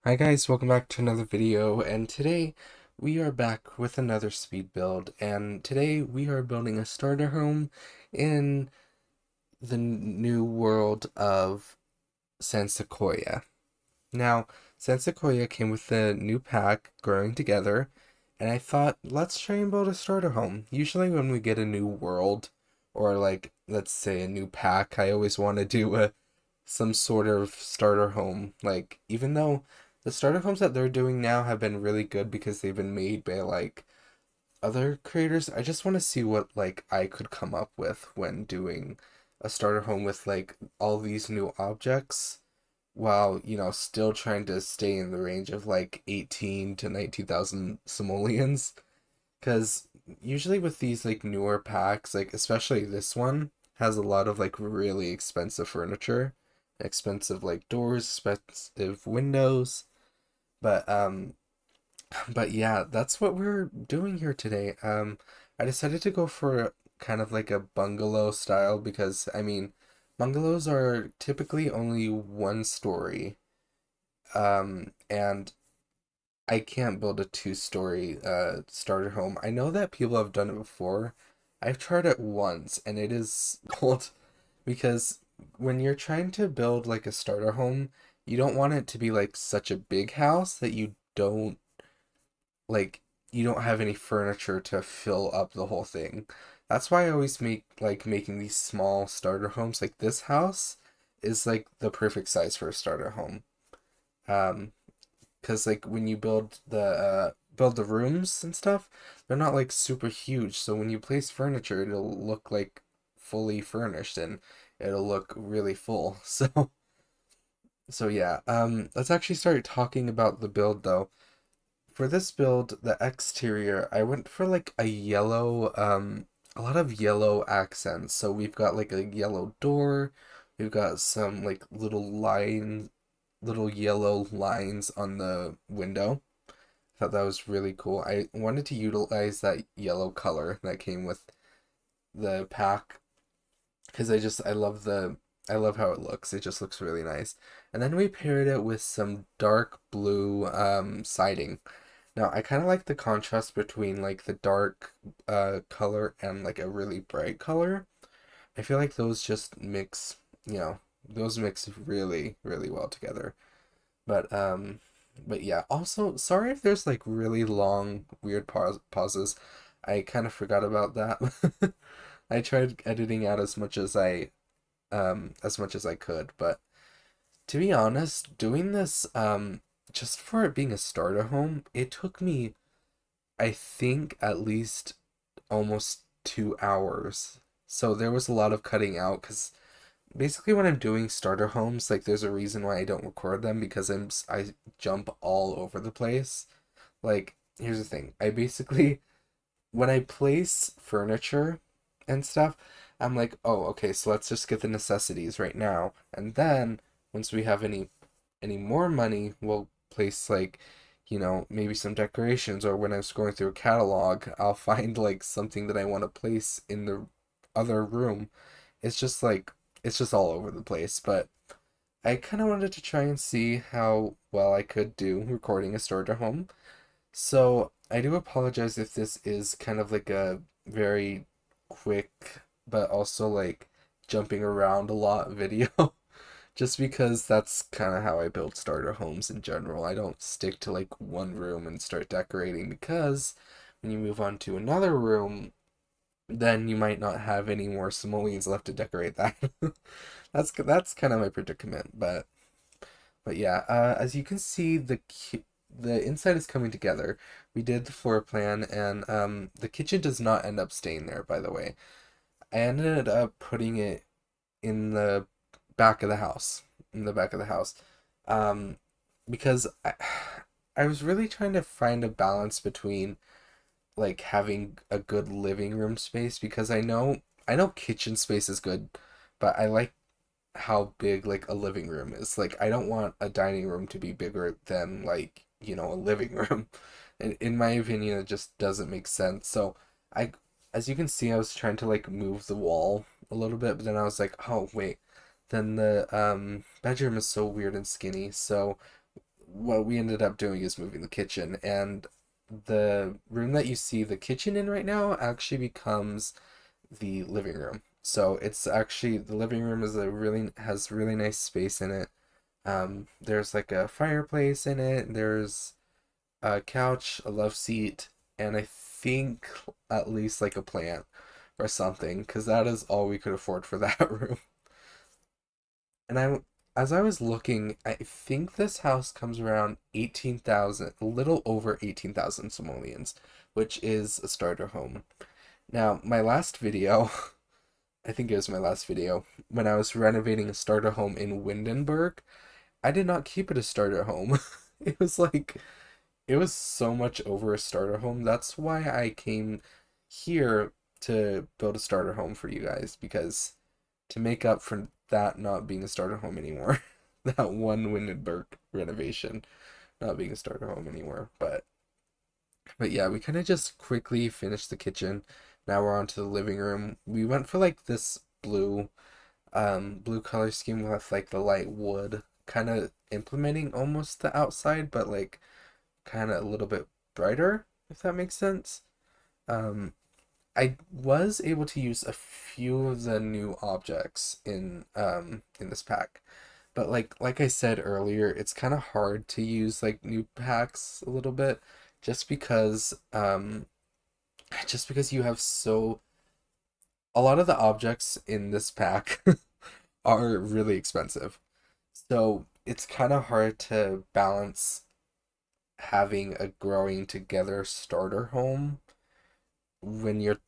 Hi guys, welcome back to another video, and today we are back with another speed build, and today we are building a starter home in the new world of Sequoia. Now, Sequoia came with the new pack, Growing Together, and I thought, let's try and build a starter home. Usually when we get a new world, or like, let's say a new pack, I always want to do some sort of starter home. Like, even though the starter homes that they're doing now have been really good because they've been made by like other creators, I just want to see what like I could come up with when doing a starter home with like all these new objects while, still trying to stay in the range of like 18 to 19,000 simoleons. Because usually with these like newer packs, like especially this one, has a lot of like really expensive furniture, expensive like doors, expensive windows. But but yeah, that's what we're doing here today. I decided to go for kind of like a bungalow style because bungalows are typically only one story. And I can't build a two-story starter home. I know that people have done it before. I've tried it once and it is cold because when you're trying to build like a starter home, you don't want it to be like such a big house that like you don't have any furniture to fill up the whole thing. That's why I always making these small starter homes. Like this house is like the perfect size for a starter home. Um, because like when you build the rooms and stuff, they're not like super huge. So when you place furniture, it'll look like fully furnished and it'll look really full. So yeah, let's actually start talking about the build though. For this build, the exterior, I went for like a lot of yellow accents. So we've got like a yellow door, we've got some like little yellow lines on the window. I thought that was really cool. I wanted to utilize that yellow color that came with the pack because I love how it looks. It just looks really nice. And then we paired it with some dark blue siding. Now, I kind of like the contrast between like the dark color and like a really bright color. I feel like those just those mix really, really well together. But but yeah, also sorry if there's like really long weird pauses. I kind of forgot about that. I tried editing out as much as I could, but to be honest, doing this just for it being a starter home, it took me I think at least almost 2 hours. So there was a lot of cutting out because basically when I'm doing starter homes, like there's a reason why I don't record them because I jump all over the place. Like here's the thing. I basically when I place furniture and stuff, I'm like, "Oh, okay, so let's just get the necessities right now." And then once we have any more money, we'll place like, maybe some decorations, or when I was going through a catalog, I'll find like something that I want to place in the other room. It's just like it's just all over the place, but I kind of wanted to try and see how well I could do recording a starter home. So I do apologize if this is kind of like a very quick, but also like jumping around a lot video. Just because that's kind of how I build starter homes in general. I don't stick to like one room and start decorating because when you move on to another room, then you might not have any more simoleons left to decorate that. That's kind of my predicament, but yeah, as you can see, the inside is coming together. We did the floor plan, and the kitchen does not end up staying there, by the way. I ended up putting it in the back of the house, in the back of the house, um, because I was really trying to find a balance between like having a good living room space because I know kitchen space is good, but I like how big like a living room is. Like I don't want a dining room to be bigger than like, a living room. And in my opinion, it just doesn't make sense. So I as you can see, I was trying to like move the wall a little bit, but then I was like, "Oh, wait. Then the bedroom is so weird and skinny." So what we ended up doing is moving the kitchen, and the room that you see the kitchen in right now actually becomes the living room. So it's actually the living room is a really has really nice space in it. There's like a fireplace in it. There's a couch, a love seat, and I think at least like a plant or something, because that is all we could afford for that room. And as I was looking, I think this house comes around 18,000, a little over 18,000 simoleons, which is a starter home. Now, my last video, I think it was my last video, when I was renovating a starter home in Windenburg, I did not keep it a starter home. It was like, it was so much over a starter home. That's why I came here to build a starter home for you guys, because to make up for that not being a starter home anymore, that one Windenburg renovation not being a starter home anymore. But yeah, we kind of just quickly finished the kitchen. Now we're on to the living room. We went for like this blue color scheme with like the light wood, kind of implementing almost the outside, but like kind of a little bit brighter, if that makes sense. Um, I was able to use a few of the new objects in this pack. But like I said earlier, it's kind of hard to use like new packs a little bit just because you have so a lot of the objects in this pack are really expensive. So it's kind of hard to balance having a growing together starter home when you're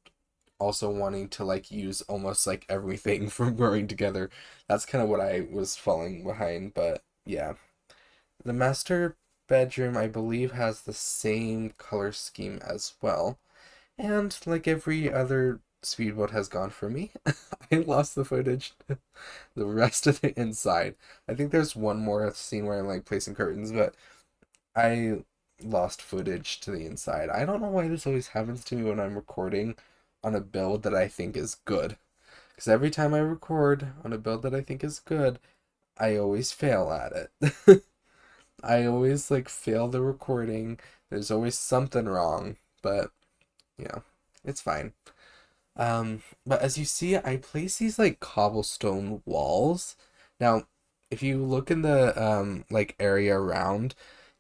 also wanting to like use almost like everything from growing together. That's kind of what I was falling behind, but yeah. The master bedroom, I believe, has the same color scheme as well. And like every other speedboat has gone for me, I lost the footage. The rest of the inside. I think there's one more scene where I'm like placing curtains, but I lost footage to the inside. I don't know why this always happens to me when I'm recording on a build that I think is good. Because every time I record on a build that I think is good, I always fail at it. I always like fail the recording. There's always something wrong, but you know, it's fine. But as you see, I place these like cobblestone walls. Now, if you look in the like area around,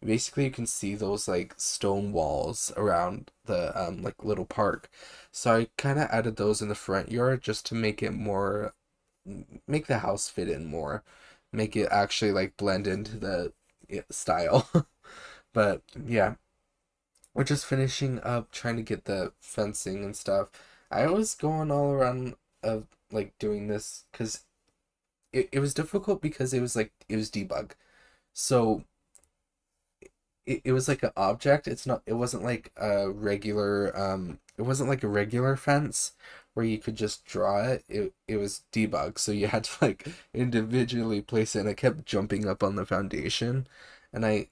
basically you can see those like stone walls around the like little park. So I kind of added those in the front yard just to make it more, make the house fit in more, make it actually like blend into the style. But yeah, we're just finishing up trying to get the fencing and stuff. I was going all around of like doing this because it was difficult because it was like it was debug. So it was like an object. It wasn't like a regular it wasn't like a regular fence where you could just draw it. It was debug. So you had to like individually place it, and it kept jumping up on the foundation. And I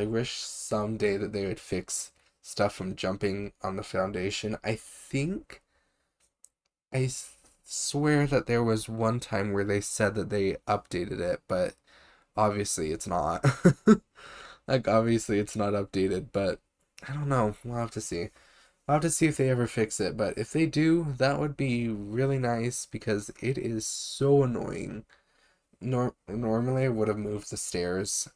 wish someday that they would fix stuff from jumping on the foundation. I swear that there was one time where they said that they updated it, but obviously it's not. Like obviously it's not updated, but I don't know. We'll have to see. I'll have to see if they ever fix it, but if they do, that would be really nice because it is so annoying. Normally I would have moved the stairs,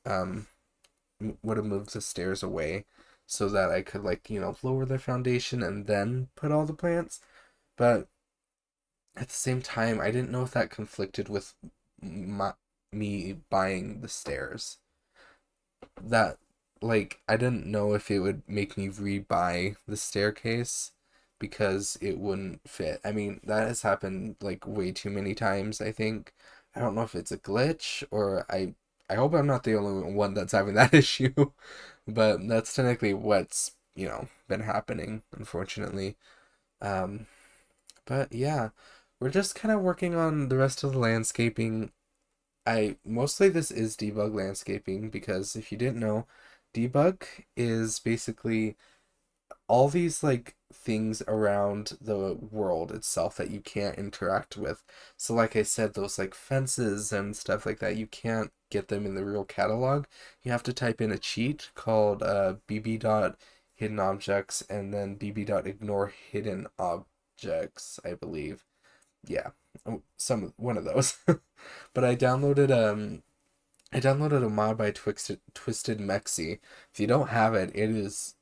away so that I could like, lower the foundation and then put all the plants. But at the same time, I didn't know if that conflicted with my, me buying the stairs. That, like, I didn't know if it would make me rebuy the staircase because it wouldn't fit. I mean, that has happened like way too many times, I think. I don't know if it's a glitch or I hope I'm not the only one that's having that issue, but that's technically what's, been happening, unfortunately. Um, but yeah, we're just kind of working on the rest of the landscaping. I mostly this is debug landscaping because if you didn't know, debug is basically all these like things around the world itself that you can't interact with. So like I said, those like fences and stuff like that, you can't get them in the real catalog. You have to type in a cheat called bb dot hidden objects and then bb dot ignore hidden objects, I believe. Yeah. Some one of those. But I downloaded a mod by Twisted Mexi. If you don't have it, it is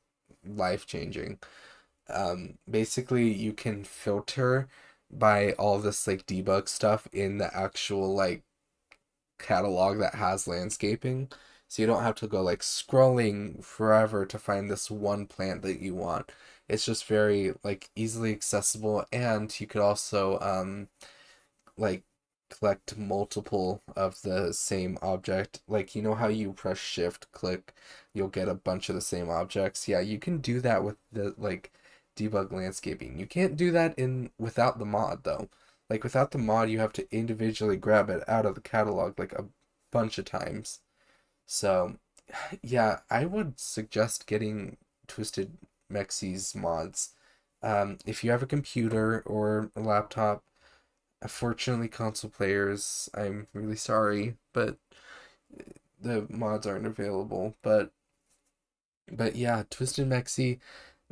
life changing. Basically you can filter by all this like debug stuff in the actual like catalog that has landscaping. So you don't have to go like scrolling forever to find this one plant that you want. It's just very like easily accessible, and you could also like collect multiple of the same object. Like, you know how you press shift click, you'll get a bunch of the same objects. Yeah, you can do that with the like debug landscaping. You can't do that in without the mod though. Like without the mod, you have to individually grab it out of the catalog like a bunch of times. So, yeah, I would suggest getting Twisted Mexi's mods. If you have a computer or a laptop, unfortunately, console players, I'm really sorry, but the mods aren't available. But yeah, Twisted Mexi,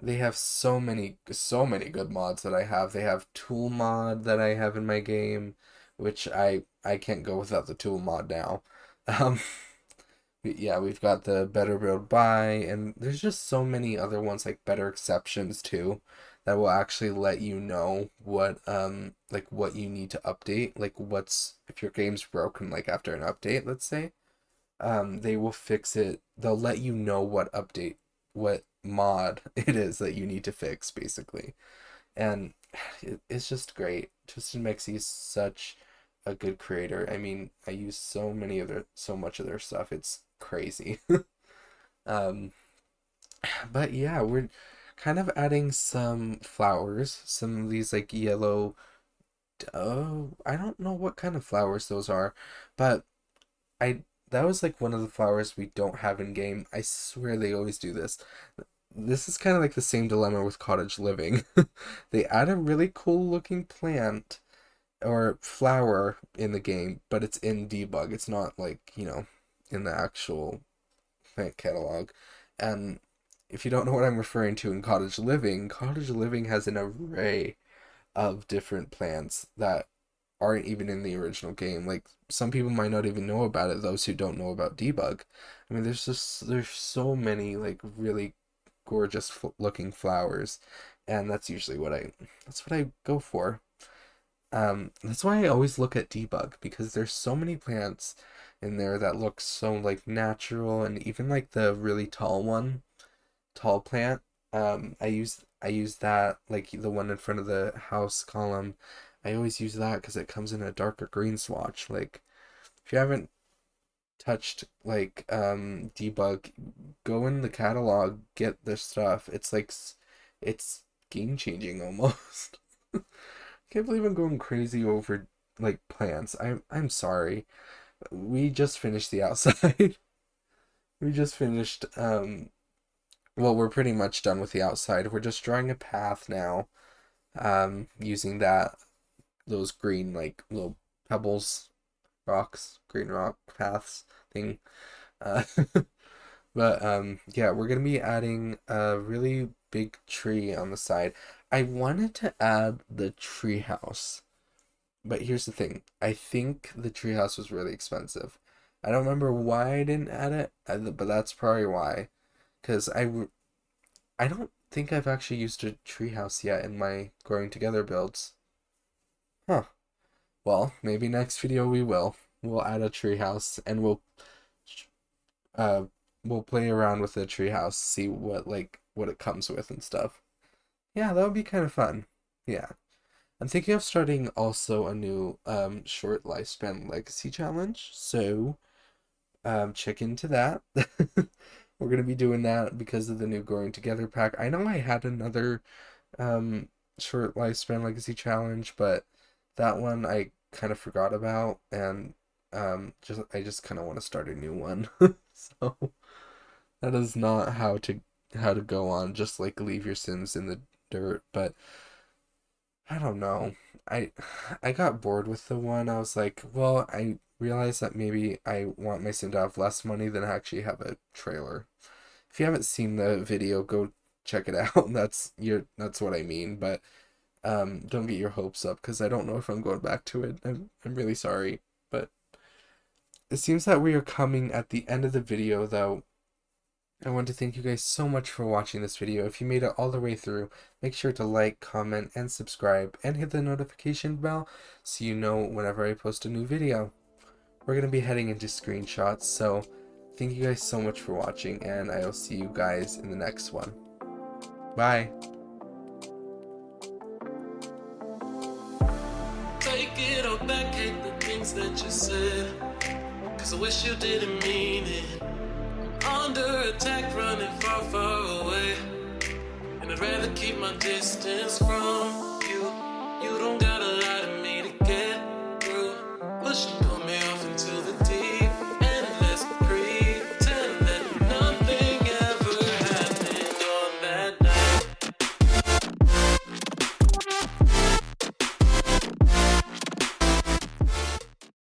they have so many good mods that I have. They have Tool mod that I have in my game, which I can't go without the Tool mod now. Um, yeah, we've got the Better Build Buy, and there's just so many other ones like Better Exceptions too, that will actually let you know what like what you need to update, like what's if your game's broken like after an update, let's say, they will fix it. They'll let you know what mod it is that you need to fix basically. And it's just great. Twisted Mexi is such a good creator. I mean, I use so much of their stuff. It's crazy. Um, but yeah, we're kind of adding some flowers, some of these like yellow. Oh, I don't know what kind of flowers those are, but I that was like one of the flowers we don't have in game. I swear they always do this. This is kind of like the same dilemma with cottage living. They add a really cool looking plant or flower in the game, but it's in debug. It's not like, in the actual plant catalog. And if you don't know what I'm referring to in Cottage Living has an array of different plants that aren't even in the original game. Like some people might not even know about it, those who don't know about debug. I mean, there's so many like really gorgeous looking flowers, and that's what I go for. That's why I always look at debug, because there's so many plants in there that look so like natural, and even like the really tall plant. I use that, like the one in front of the house column. I always use that because it comes in a darker green swatch. Like if you haven't touched like debug, go in the catalog, get this stuff. It's like it's game changing almost. Can't believe I'm going crazy over like plants. I'm sorry. We just finished the outside. We just finished well, we're pretty much done with the outside. We're just drawing a path now. Using those green like little pebbles, rocks, green rock paths thing. Uh but yeah, we're gonna be adding a really big tree on the side. I wanted to add the tree house. But here's the thing. I think the treehouse was really expensive. I don't remember why I didn't add it, but that's probably why. Because I don't think I've actually used a treehouse yet in my growing together builds. Huh. Well, maybe next video we will. We'll add a treehouse and uh we'll play around with the treehouse, see what it comes with and stuff. Yeah, that would be kind of fun. Yeah. I'm thinking of starting also a new short lifespan legacy challenge, so check into that. We're gonna be doing that because of the new Growing Together pack. I know I had another um short lifespan legacy challenge, but that one I kind of forgot about, and I just kind of want to start a new one. So that is not how to how to go on, just like leave your Sims in the dirt. But I don't know. I I got bored with the one. I was like, well, I realized that maybe I want my sim to have less money than actually have a trailer. If you haven't seen the video, go check it out. That's what I mean. But don't get your hopes up because I don't know if I'm going back to it. I'm really sorry. But it seems that we are coming at the end of the video though. I want to thank you guys so much for watching this video. If you made it all the way through, make sure to like, comment, and subscribe, and hit the notification bell so you know whenever I post a new video. We're going to be heading into screenshots, so thank you guys so much for watching, and I will see you guys in the next one. Bye! Take it all back, hate the things that you said, 'cause I wish you didn't mean it. Under attack, running far, far away, and I'd rather keep my distance from